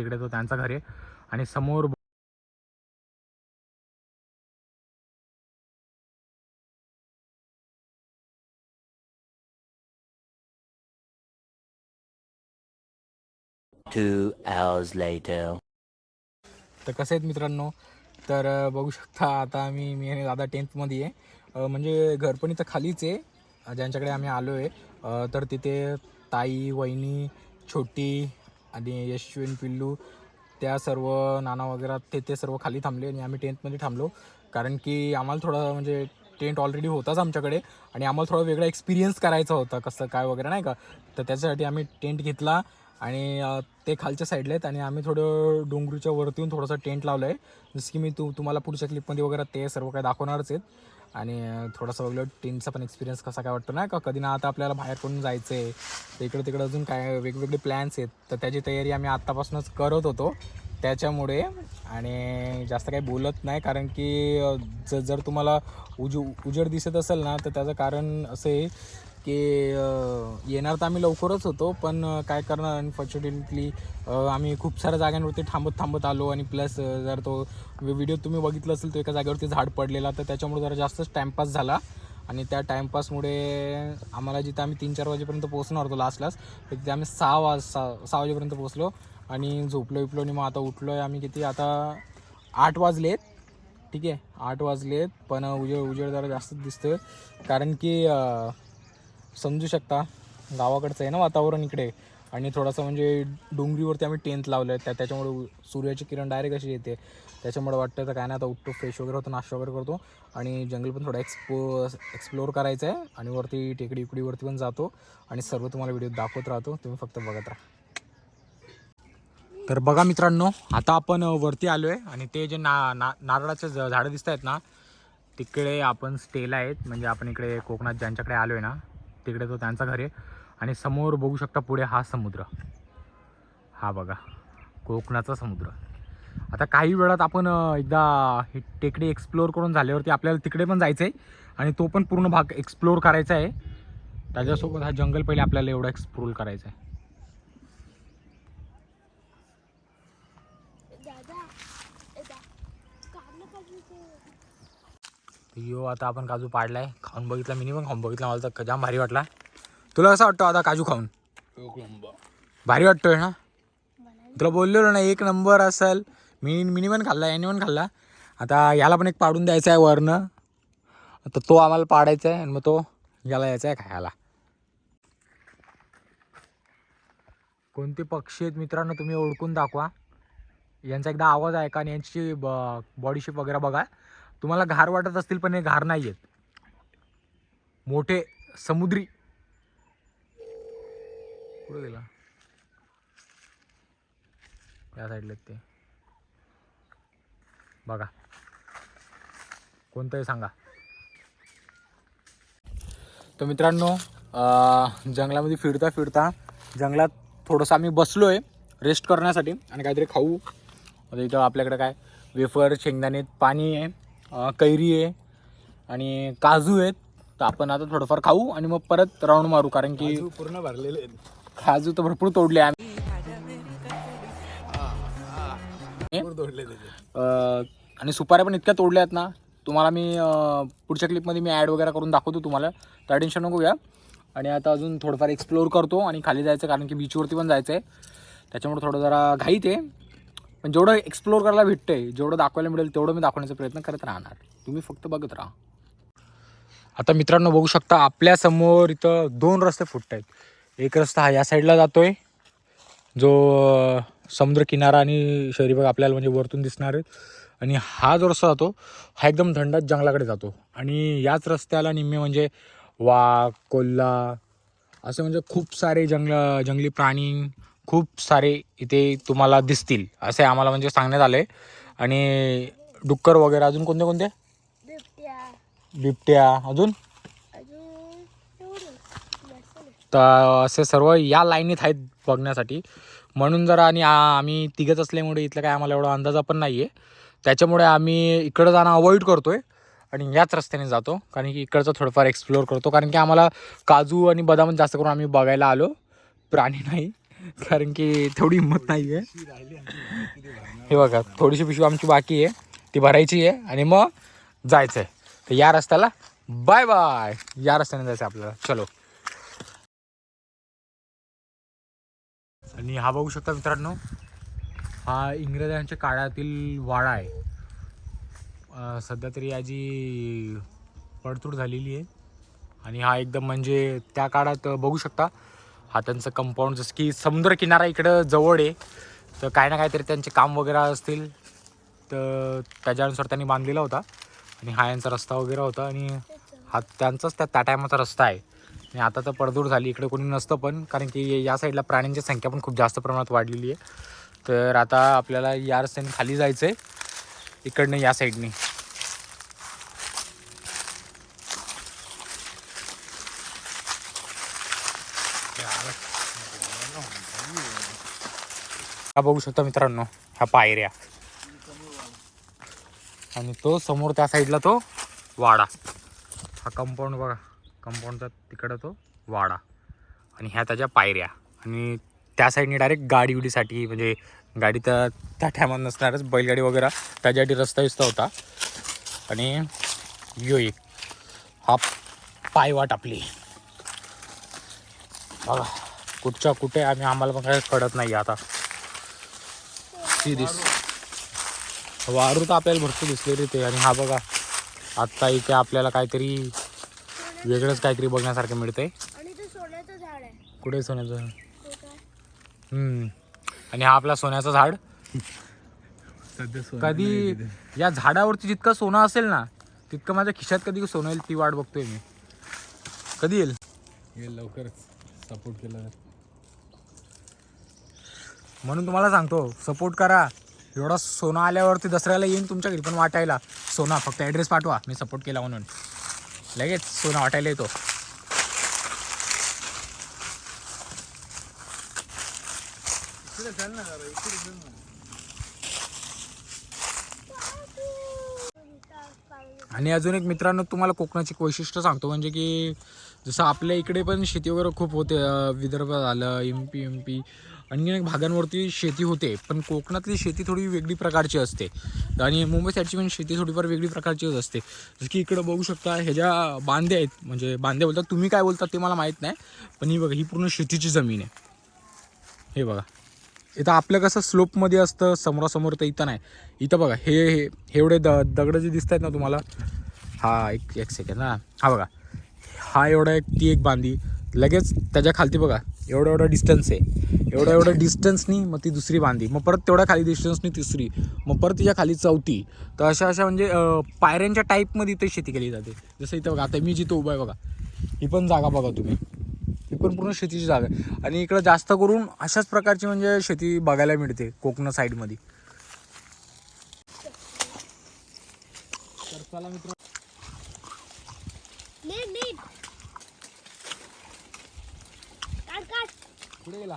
तिकडे तो त्यांचा घर आहे आणि समोर Two hours later. तर कसे आहेत मित्रांनो, तर बघू शकता आता मी आणि दादा 10th मध्ये आहे. म्हणजे घर पण इथं खालीच आहे ज्यांच्याकडे आम्ही आलो आहे. तर तिथे ताई, वहिनी, छोटी आणि यशविन, पिल्लू त्या सर्व नाना वगैरे ते सर्व खाली थांबले आणि आम्ही 10th मध्ये थांबलो. कारण की आम्हाला थोडा म्हणजे टेंट ऑलरेडी होताच आमच्याकडे आणि आम्हाला थोडा वेगळा एक्सपिरियन्स करायचा होता कसं काय वगैरे नाही का. तर त्याच्यासाठी आम्ही टेंट घेतला आणि ते खालच्या साईडला आहेत आणि आम्ही थोडं डोंगरीच्या वरती येऊन थोडंसं टेंट लावलं आहे. जसं की मी तुम्हाला पुढच्या क्लिपमध्ये वगैरे ते सर्व काय दाखवणारच आहेत. आणि थोडासा वगैरे टेंटचा पण एक्सपिरियन्स कसा काय वाटतो नाही का. कधी ना आता आपल्याला बाहेर पडून जायचं आहे, तर इकडे तिकडे अजून काय वेगवेगळे प्लॅन्स आहेत. तर त्याची तयारी आम्ही आत्तापासूनच करत होतो त्याच्यामुळे. आणि जास्त काही बोलत नाही कारण की जर तुम्हाला उजेड दिसत असेल ना तर त्याचं कारण असं आहे की येणार तर आम्ही लवकरच होतो पण काय करणार अनफॉर्च्युनेटली आम्ही खूप साऱ्या जागांवरती थांबत आलो. आणि प्लस जर तो व्हिडिओ तुम्ही बघितला असेल तो एका जागेवरती झाड पडलेला, तर त्याच्यामुळे जरा जास्तच टाईमपास झाला. आणि त्या टाईमपासमुळे आम्हाला जिथं आम्ही 3-4 वाजेपर्यंत पोहोचणार होतो लास्टलाच, तर तिथे आम्ही 6 वाजेपर्यंत पोहोचलो आणि झोपलो आणि मग आता उठलो आहे आम्ही. किती आता 8 वाजलेत, ठीक आहे 8 वाजलेत. पण उजेड जरा जास्तच दिसतं कारण की समजू शकता गावाकडचं आहे ना वातावरण इकडे. आणि थोडंसं म्हणजे डोंगरीवरती आम्ही टेंट लावलं आहे त्याच्यामुळे सूर्याची किरण डायरेक्ट अशी येते. त्याच्यामुळे वाटतं तर काय नाही आता उठतो, फ्रेश वगैरे होतो, नाश्ता वगैरे करतो आणि जंगल पण थोडा एक्सप्लोअर करायचं आहे. आणि वरती टेकडीवरती पण जातो आणि सर्व तुम्हाला व्हिडिओ दाखवत राहतो, तुम्ही फक्त बघत राहा. तर बघा मित्रांनो, आता आपण वरती आलो आहे आणि ते जे नारळाचे झाडं दिसत आहेत ना, तिकडे आपण स्टेला आहेत. म्हणजे आपण इकडे कोकणात ज्यांच्याकडे आलो आहे ना तिकडे तो त्यांचा घर आहे. आणि समोर बघू शकता पुढे हा समुद्र, हा बघा कोकणाचा समुद्र. आता काही वेळात आपण एकदा ही टेकडी एक्सप्लोअर करून झाल्यावरती आपल्याला तिकडे पण जायचं आहे आणि तो पण पूर्ण भाग एक्सप्लोअर करायचा आहे. त्याच्यासोबत हा जंगल पहिले आपल्याला एवढा एक्सप्लोअर करायचा आहे. यो आता आपण काजू पाडलाय, खाऊन बघितला, मिनी पण खाऊन बघितला, मला तर जाम भारी वाटला. तुला कसं वाटतं आता काजू खाऊन? भारी वाटतोय ना? तुला बोललेलो ना एक नंबर असेल. मिनी पण खाल्ला, याने पण खाल्ला. आता याला पण एक पाडून द्यायचा आहे वरनं. आता तो आम्हाला पाडायचा आहे आणि मग तो याला यायचा आहे खायला. कोणते पक्षी आहेत मित्रांनो तुम्ही ओळखून दाखवा. यांचा एकदा आवाज ऐका आणि यांची बॉडी शेप वगैरे बघा. तुम्हाला घार वाटत असतील पण हे घार नाही आहेत, मोठे समुद्री. कुठे गेला? त्या साईडला ते बघा, कोणतंही सांगा. तर मित्रांनो जंगलामध्ये फिरता जंगलात थोडंसं आम्ही बसलो आहे रेस्ट करण्यासाठी आणि काहीतरी खाऊ. आता इथं आपल्याकडे काय वेफर, शेंगदाणे, पाणी आहे, कैरी आहे आणि काजू आहेत. तर आपण आता थोडंफार खाऊ आणि मग परत राऊंड मारू कारण की पूर्ण भरलेले आहेत. काजू तर भरपूर तोडले आम्ही आणि सुपाऱ्या पण इतक्या तोडल्या आहेत ना, तुम्हाला मी पुढच्या क्लिपमध्ये मी ॲड वगैरे करून दाखवतो तुम्हाला, त्या टेन्शन नको घ्या. आणि आता अजून थोडंफार एक्सप्लोअर करतो आणि खाली जायचं कारण की बीचवरती पण जायचं आहे. त्याच्यामुळे थोडं जरा घाईत आहे पण जेवढं एक्सप्लोअर करायला भेटतं आहे, जेवढं दाखवायला मिळेल तेवढं मी दाखवण्याचा प्रयत्न करत राहणार. तुम्ही फक्त बघत राहा. आता मित्रांनो बघू शकता आपल्यासमोर इथं 2 रस्ते फुटत आहेत. एक रस्ता हा या साईडला जातोय जो समुद्र किनारा आणि शहरी भाग आपल्याला म्हणजे वरतून दिसणार आहेत. आणि हा जो रस्ता जातो हा एकदम थंडाच जंगलाकडे जातो. आणि याच रस्त्याला निम्मे म्हणजे वाघ, कोल्हा असे म्हणजे खूप सारे जंगली प्राणी खूप सारे इथे तुम्हाला दिसतील असे आम्हाला म्हणजे सांगण्यात आले. आणि डुक्कर वगैरे अजून कोणते कोणते बिबट्या अजून तर असे सर्व या लाईनीत आहेत बघण्यासाठी. म्हणून जरा आणि आम्ही तिघच असल्यामुळे इथलं काय आम्हाला एवढा अंदाजा पण नाही आहे. त्याच्यामुळे आम्ही इकडं जाणं अवॉइड करतो आहे आणि याच रस्त्याने जातो कारण की इकडचं थोडंफार एक्सप्लोअर करतो. कारण की आम्हाला काजू आणि बदाम जास्त करून आम्ही बघायला आलो, प्राणी नाही. कारण की थोडी हिंमत नाही आहे. हे बघा थोडीशी पिशवी आमची बाकी आहे, ती भरायची आहे आणि मग जायचं आहे. तर या रस्त्याला बाय बाय, या रस्त्याने जायचं आपल्याला. चलो. आणि हा बघू शकता मित्रांनो, हा इंग्रजांच्या काळातील वाडा आहे. सध्या तरी याची पडतूड झालेली आहे. आणि हा एकदम म्हणजे त्या काळात बघू शकता, हा त्यांचं कंपाऊंड, जसं की समुद्र किनारा इकडं जवळ आहे, तर काय ना काहीतरी त्यांचे काम वगैरे असतील, तर त्याच्यानुसार त्यांनी बांधलेला होता. आणि हा यांचा रस्ता वगैरे होता आणि हा त्यांचाच त्या टायमाचा रस्ता आहे. आणि आता तर पडझड झाली, इकडे कोणी नसतं पण, कारण की या साईडला प्राण्यांची संख्या पण खूप जास्त प्रमाणात वाढलेली आहे. तर आता आपल्याला या रस्त्याने खाली जायचं आहे, इकडनं या साईडने. हा बघू शकता मित्रांनो, ह्या पायऱ्या आणि तो समोर त्या साईडला तो वाडा. हा कंपाऊंड बघा, कंपाऊंडचा तिकडं तो वाडा आणि ह्या त्याच्या पायऱ्या. आणि त्या साईडने डायरेक्ट गाडीसाठी, म्हणजे गाडी तर त्या टायमात नसणारच, बैलगाडी वगैरे त्याच्यासाठी रस्ता विस्ता होता. आणि यो एक हा पायवाट आपली बघा, कुठच्या कुठे आम्हाला पण काही कळत नाही आता. ती वारू तर आपल्याला भरपूर दिसलेली ते. आणि हा बघा, आत्ता इथे आपल्याला काहीतरी वेगळंच काहीतरी बघण्यासारखं मिळतंय. कुठे सोन्याचं? आणि हा आपला सोन्याचं झाड. कधी या झाडावरती जितकं सोनं असेल ना, तितकं माझ्या खिशात कधी सोनं येईल ती वाट बघतोय मी. कधी येईल? लवकरच सपोर्ट केला म्हणून तुम्हाला सांगतो, सपोर्ट करा. एवढा सोनं आल्यावरती दसऱ्याला येईन तुमच्या घरी पण वाटायला सोना. फक्त ॲड्रेस पाठवा, मी सपोर्ट केला म्हणून लगेच सोनं वाटायला येतो. आणि अजून एक मित्रांनो, तुम्हाला कोकणाची वैशिष्ट्य सांगतो, म्हणजे की जसं आपल्या इकडे पण शेती वगैरे खूप होते, विदर्भ झालं, MP आणि अनेक भागांवरती शेती होते, पण कोकणातली शेती थोडी वेगळी प्रकारची असते. आणि मुंबई साईडची पण शेती थोडीफार वेगळी प्रकारचीच असते. जसं की इकडं बघू शकता, ह्या ज्या बांधे आहेत, म्हणजे बांधे बोलतात, तुम्ही काय बोलतात ते मला माहीत नाही, पण ही बघा, ही पूर्ण शेतीची जमीन आहे. हे बघा, इथं आपलं कसं स्लोपमध्ये असतं समोरासमोर, तर इथं नाही. इथं बघा, हे एवढे दगडं जे दिसत आहेत ना तुम्हाला, हा एक सेकंड, हा बघा, हा एवढा ती एक बांधी, लगेच त्याच्या खालती बघा एवढा डिस्टन्स आहे, एवढा डिस्टन्सनी मग ती दुसरी बांधी, मग परत तेवढ्या खाली डिस्टन्सनी तिसरी, मग परत तिच्या खाली चौथी. तर अशा म्हणजे पायऱ्यांच्या टाईपमध्ये इथे शेती केली जाते. जसं इथं बघा, आता मी जिथं उभा आहे बघा, ही पण जागा बघा तुम्ही, ही पण पूर्ण शेतीची जागा आहे. आणि इकडं जास्त करून अशाच प्रकारची म्हणजे शेती बघायला मिळते कोकण साईडमध्ये. तर चला मित्र, कुठे गेला?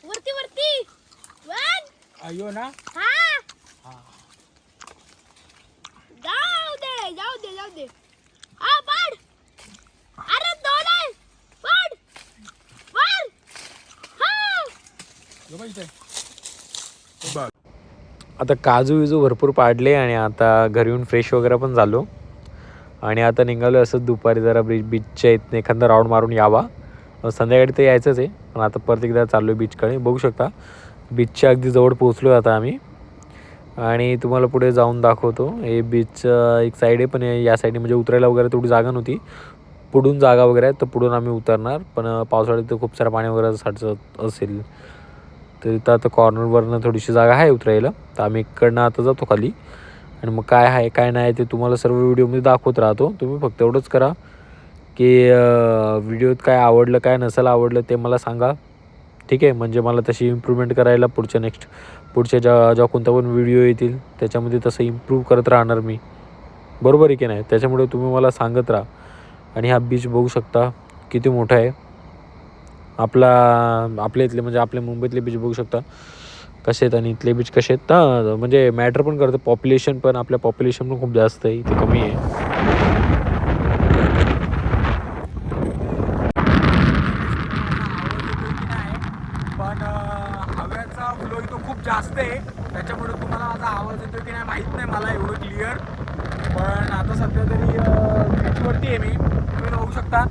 वरती अयो ना, जाऊ दे. पाड. अरे दोन आहे. पाड. आता काजू विजू भरपूर पाडले आणि आता घरी येऊन फ्रेश वगैरे पण झालो. आणि आता निघालो असं दुपारी जरा बीचच्या इथं एखादा राऊंड मारून यावा. संध्याकाळी तर यायचंच आहे, पण आता परत एकदा चाललो आहे बीचकडे. बघू शकता बीचच्या अगदी जवळ पोहोचलो आता आम्ही. आणि तुम्हाला पुढे जाऊन दाखवतो. हे बीच एक साईड आहे, पण या साईडने म्हणजे उतरायला वगैरे तेवढी जागा नव्हती. पुढून जागा वगैरे आहे, तर पुढून आम्ही उतरणार. पण पावसाळ्यात तर खूप सारं पाणी वगैरे साठत असेल, तर इथं आता कॉर्नरवरनं थोडीशी जागा आहे उतरायला. तर आम्ही इकडनं आता जातो खाली. आणि मग काय आहे काय नाही ते तुम्हाला सर्व व्हिडिओमध्ये दाखवत राहतो. तुम्ही फक्त एवढंच करा की व्हिडिओत काय आवडलं काय नसेल आवडलं ते मला सांगा, ठीक आहे. म्हणजे मला तशी इम्प्रूव्हमेंट करायला पुढच्या ज्या कोणत्या पण व्हिडिओ येतील त्याच्यामध्ये तसं इम्प्रूव्ह करत राहणार मी, बरोबर आहे की नाही. त्याच्यामुळे तुम्ही मला सांगत राहा. आणि हा बीच बघू शकता किती मोठा आहे. आपल्या इथले म्हणजे आपल्या मुंबईतले बीच बघू शकता कसे आहेत आणि इथले बीच कसे आहेत. तर म्हणजे मॅटर पण करतं पॉप्युलेशन, पण आपल्या पॉप्युलेशन पण खूप जास्त आहे, इथे कमी आहे. फ्लो इथं खूप जास्त आहे, त्याच्यामुळे तुम्हाला माझा आवाज येतो की नाही माहीत नाही मला एवढं क्लिअर. पण आता सध्या तरी बीचवरती आहे मी, तुम्ही बघू शकता.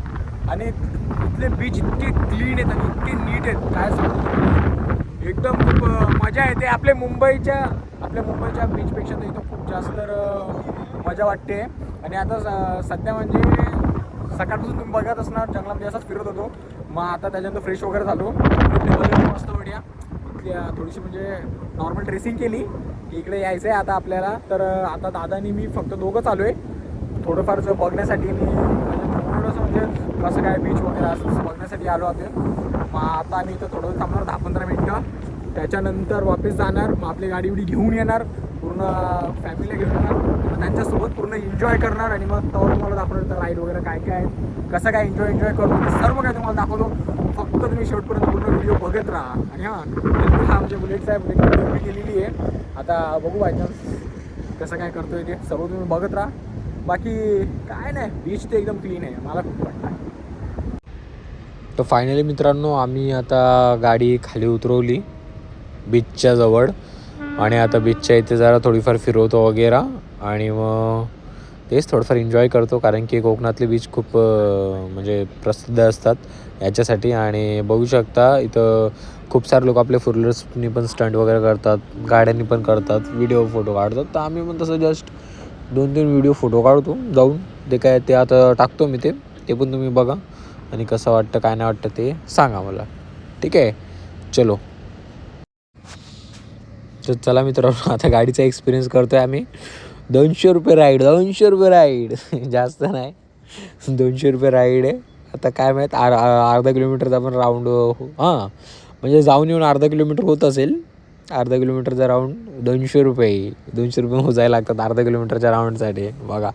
आणि इथले बीच इतके क्लीन आहेत आणि इतके नीट आहेत काय सांगू, एकदम खूप मजा येते. आपल्या मुंबईच्या बीचपेक्षा तर इथं खूप जास्त मजा वाटते. आणि आता सध्या म्हणजे सकाळपासून तुम्ही बघत असणार जंगलामध्ये असाच फिरत होतो. मग आता त्याच्यानंतर फ्रेश वगैरे झालो, मस्त बढिया इथल्या थोडीशी म्हणजे नॉर्मल ड्रेसिंग केली की इकडे यायचं आहे आता आपल्याला. तर आता दादानी मी फक्त दोघंच आलो आहे थोडंफारचं बघण्यासाठी. थोडंसं म्हणजे कसं काय बीच वगैरे असं तसं बघण्यासाठी आलो होते. मग आता आम्ही इथं थोडं थांबणार 10-15 मिनटं, त्याच्यानंतर वापस जाणार. मग आपली गाडी उडी घेऊन येणार, पूर्ण फॅमिलीला घेऊन येणार, मग त्यांच्यासोबत पूर्ण एन्जॉय करणार. आणि मग तेव्हा तुम्हाला दाखवणार तर राईड वगैरे काय काय कसं काय एन्जॉय करतो सर्व काय तुम्हाला दाखवतो. फक्त तुम्ही शेवटपर्यंत पूर्ण व्हिडिओ बघत राहा. आणि हा आमच्या बुलेटचा आहे, बुलेट मी केलेली आहे. आता बघू बायचान्स कसं काय करतोय ते सर्व तुम्ही बघत राहा. बाकी काय नाही, बीच ते एकदम क्लीन आहे, मला खूप वाटतं. तर फायनली मित्रांनो आम्ही आता गाडी खाली उतरवली बीचच्या जवळ. आणि आता बीचच्या इथे जरा थोडीफार फिरवतो वगैरे आणि मग तेच थोडंफार एन्जॉय करतो. कारण की कोकणातले बीच खूप म्हणजे प्रसिद्ध असतात याच्यासाठी. आणि बघू शकता इथं खूप सारे लोक आपले फोर व्हीलर्सनी पण स्टंट वगैरे करतात, गाड्यांनी पण करतात, व्हिडिओ फोटो काढतात. तर आम्ही पण तसं जस्ट 2-3 व्हिडिओ फोटो काढतो जाऊन. ते काय ते आता टाकतो मी ते पण तुम्ही बघा आणि कसं वाटतं काय नाही वाटतं ते सांगा मला. ठीक आहे, चलो. तर चला मित्रांनो आता गाडीचा एक्सपिरियन्स करतो आहे आम्ही. 200 रुपये राईड जास्त नाही, 200 रुपये राईड आहे. आता काय माहीत अर्धा किलोमीटरचा आपण राऊंड हां म्हणजे जाऊन येऊन अर्धा किलोमीटर होत असेल. अर्धा किलोमीटरचा राऊंड 200 रुपये मोजायला लागतात अर्धा किलोमीटरच्या राऊंडसाठी बघा.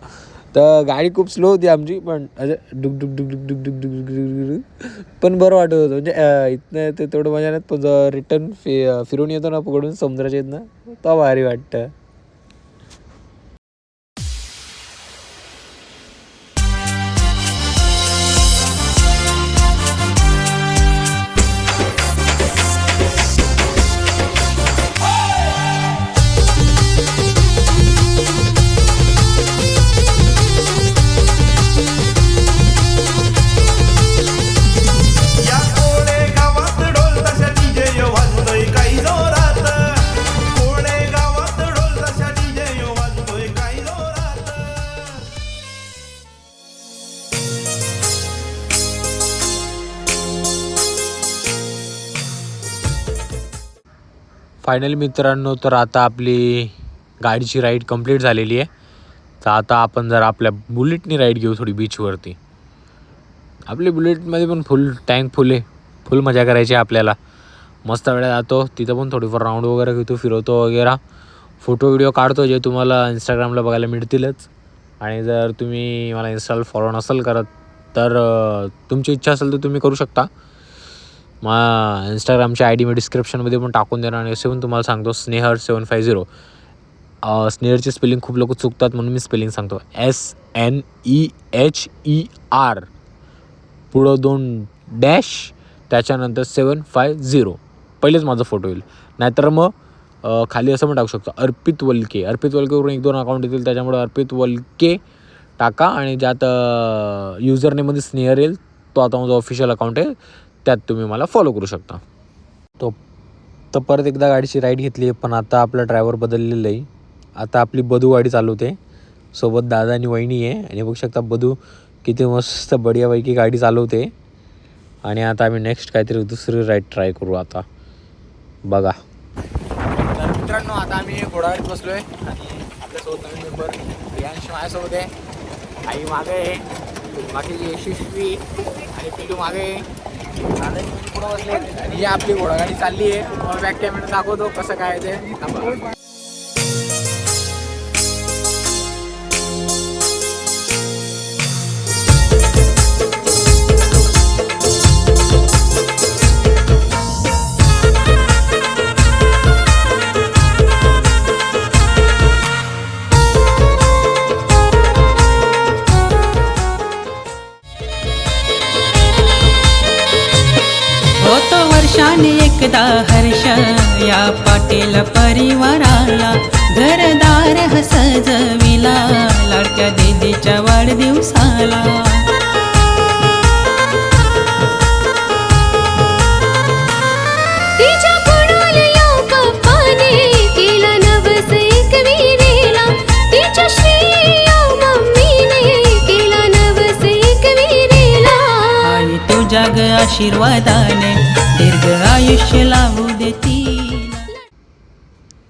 तर गाडी खूप स्लो होती आमची, पण डुक डुक डुक डुक डुक डुक डुक डुक डुक पण बरं वाटत होतं. म्हणजे इथनं ते तेवढं मजा नाही, पण रिटर्न फिरून येतो ना पकडून समुद्राच्या इथनं तो भारी वाटतं. फायनली मित्रांनो तर आता आपली गाडीची राईड कंप्लीट झालेली आहे. तर आता आपण जर आपल्या बुलेटनी राईड घेऊ थोडी बीचवरती. आपली बुलेटमध्ये पण फुल टँक फुल मजा करायची आपल्याला. मस्त वेळा जातो तिथं पण थोडीफार राऊंड वगैरे घेतो, फिरवतो वगैरे, फोटो व्हिडिओ काढतो जे तुम्हाला इंस्टाग्रामला बघायला मिळतीलच. आणि जर तुम्ही मला इन्स्टाला फॉलो नसेल करत तर तुमची इच्छा असेल तर तुम्ही करू शकता. मग इंस्टाग्रामची ID मी डिस्क्रिप्शनमध्ये पण टाकून देणार. आणि असे पण तुम्हाला सांगतो स्नेहर750. स्नेहरची स्पेलिंग खूप लोक चुकतात म्हणून मी स्पेलिंग सांगतो. SNEHER पुढं 2 डॅश त्याच्यानंतर 750 पहिलेच माझा फोटो येईल. नाहीतर मग खाली असं पण टाकू शकतो अर्पित वलकेवरून 1-2 अकाउंट येतील, त्याच्यामुळे अर्पित वलके टाका. आणि ज्यात युजर नेममध्ये स्नेहर येईल तो आता माझा ऑफिशियल अकाउंट आहे, त्यात तुम्ही मला फॉलो करू शकता. तर परत एकदा गाडीची राईड घेतली आहे, पण आता आपला ड्रायव्हर बदललेलं आहे. आता आपली बदू गाडी चालवते, सोबत दादा आणि वहिनी आहे. आणि बघू शकता बदू किती मस्त बढियापैकी गाडी चालवते. आणि आता आम्ही नेक्स्ट काहीतरी दुसरी राईड ट्राय करू आता बघा. तर मित्रांनो आता आम्ही घोडागाडीत बसलो आहे आणि आपल्यासोबत नवीन मेंबर प्रियांश माझ्यासोबत आहे, आई मागे आहे, बाकी यशस्वी आणि पिल्लू मागे आहे, दादाजी पुढं बसले. आणि ही आपली घोडागाडी चालली आहे. तुम्हाला बॅक कॅमेरा दाखवतो कसं काय ते. होतो वर्षाने एकदा हर्ष या पाटील परिवाराला घरदार सजविला लाडक्या दीदीच्या वाढदिवसाला. तिच्या पुढाल्या पप्पाने केला नवस एकविरेला, तिच्या श्रेया मम्मीने केला नवस एकविरेला. आई तुझ्या ग आशीर्वादाने दीर्घ आयुष्य लावू दे तिला.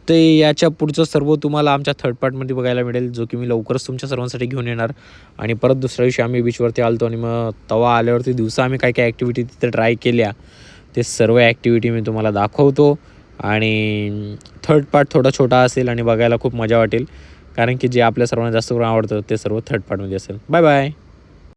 ते याच्या पुढचं सर्व तुम्हाला आमच्या थर्ड पार्टमध्ये बघायला मिळेल, जो की मी लवकरच तुमच्या सर्वांसाठी घेऊन येणार. आणि परत दुसऱ्या दिवशी आम्ही बीचवरती आलतो आणि मग तवा आल्यावरती दिवसा आम्ही काय काय ॲक्टिव्हिटी तिथे ट्राय केल्या ते सर्व ॲक्टिव्हिटी मी तुम्हाला दाखवतो. आणि थर्ड पार्ट थोडा छोटा असेल आणि बघायला खूप मजा वाटेल, कारण की जे आपल्या सर्वांना जास्त करून आवडतं ते सर्व थर्ड पार्टमध्ये असेल. Bye bye.